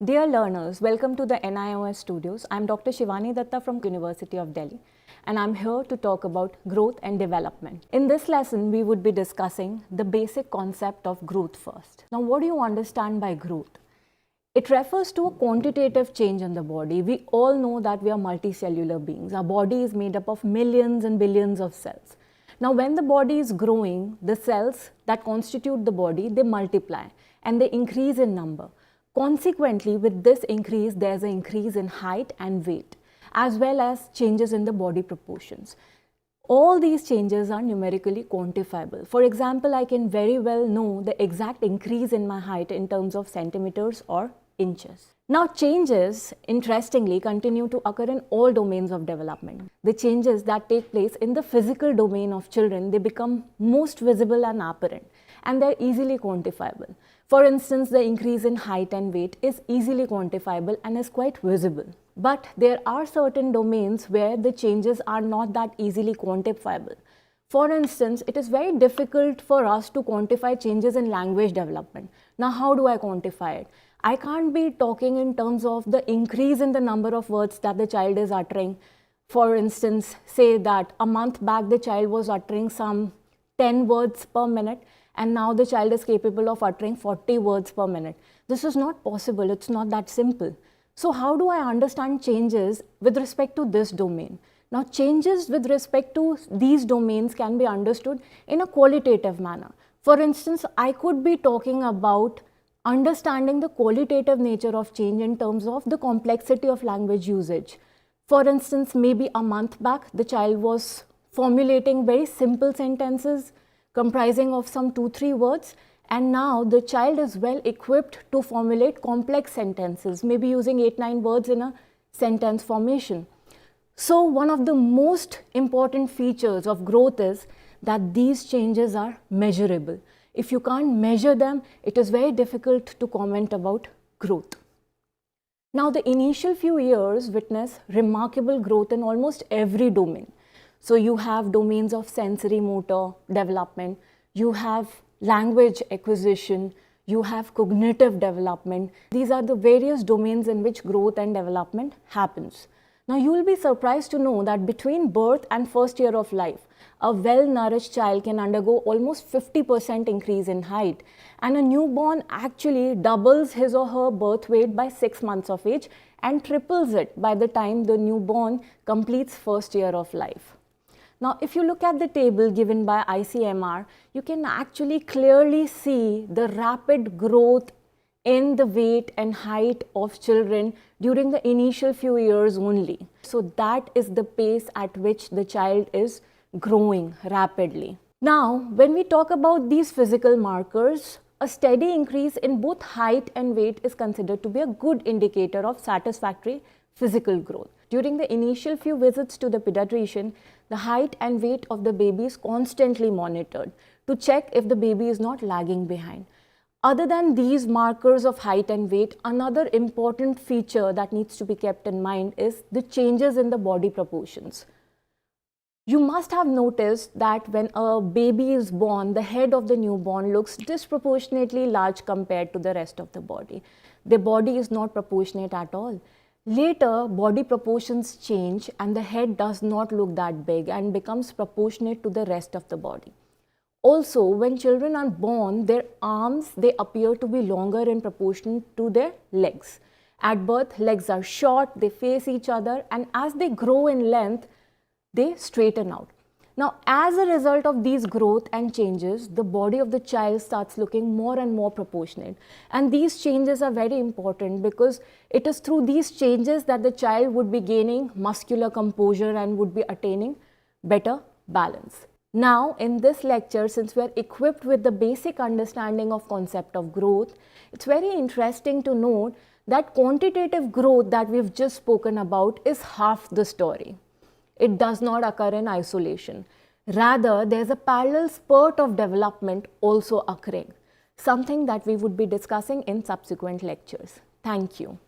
Dear learners, welcome to the NIOS studios. I'm Dr. Shivani Datta from University of Delhi, and I'm here to talk about growth and development. In this lesson, we would be discussing the basic concept of growth first. Now, what do you understand by growth? It refers to a quantitative change in the body. We all know that we are multicellular beings. Our body is made up of millions and billions of cells. Now, when the body is growing, the cells that constitute the body, they multiply and they increase in number. Consequently, with this increase, there's an increase in height and weight, as well as changes in the body proportions. All these changes are numerically quantifiable. For example, I can very well know the exact increase in my height in terms of centimeters or inches. Now, changes, interestingly, continue to occur in all domains of development. The changes that take place in the physical domain of children, they become most visible and apparent, and they're easily quantifiable. For instance, the increase in height and weight is easily quantifiable and is quite visible. But there are certain domains where the changes are not that easily quantifiable. For instance, it is very difficult for us to quantify changes in language development. Now, how do I quantify it? I can't be talking in terms of the increase in the number of words that the child is uttering. For instance, say that a month back the child was uttering some 10 words per minute, and now the child is capable of uttering 40 words per minute. This is not possible. It's not that simple. So how do I understand changes with respect to this domain? Now, changes with respect to these domains can be understood in a qualitative manner. For instance, I could be talking about understanding the qualitative nature of change in terms of the complexity of language usage. For instance, maybe a month back, the child was formulating very simple sentences comprising of some 2-3 words, and now the child is well equipped to formulate complex sentences, maybe using 8-9 words in a sentence formation. So one of the most important features of growth is that these changes are measurable. If you can't measure them, it is very difficult to comment about growth. Now, the initial few years witness remarkable growth in almost every domain. So you have domains of sensory motor development, you have language acquisition, you have cognitive development. These are the various domains in which growth and development happens. Now, you will be surprised to know that between birth and first year of life, a well-nourished child can undergo almost 50% increase in height, and a newborn actually doubles his or her birth weight by 6 months of age and triples it by the time the newborn completes first year of life. Now, if you look at the table given by ICMR, you can actually clearly see the rapid growth in the weight and height of children during the initial few years only. So that is the pace at which the child is growing rapidly. Now, when we talk about these physical markers, a steady increase in both height and weight is considered to be a good indicator of satisfactory physical growth. During the initial few visits to the pediatrician, the height and weight of the baby is constantly monitored to check if the baby is not lagging behind. Other than these markers of height and weight, another important feature that needs to be kept in mind is the changes in the body proportions. You must have noticed that when a baby is born, the head of the newborn looks disproportionately large compared to the rest of the body. The body is not proportionate at all. Later, body proportions change and the head does not look that big and becomes proportionate to the rest of the body. Also, when children are born, their arms, they appear to be longer in proportion to their legs. At birth, legs are short, they face each other, and as they grow in length, they straighten out. Now, as a result of these growth and changes, the body of the child starts looking more and more proportionate. And these changes are very important because it is through these changes that the child would be gaining muscular composure and would be attaining better balance. Now, in this lecture, since we are equipped with the basic understanding of concept of growth, it's very interesting to note that quantitative growth that we've just spoken about is half the story. It does not occur in isolation. Rather, there's a parallel spurt of development also occurring, something that we would be discussing in subsequent lectures. Thank you.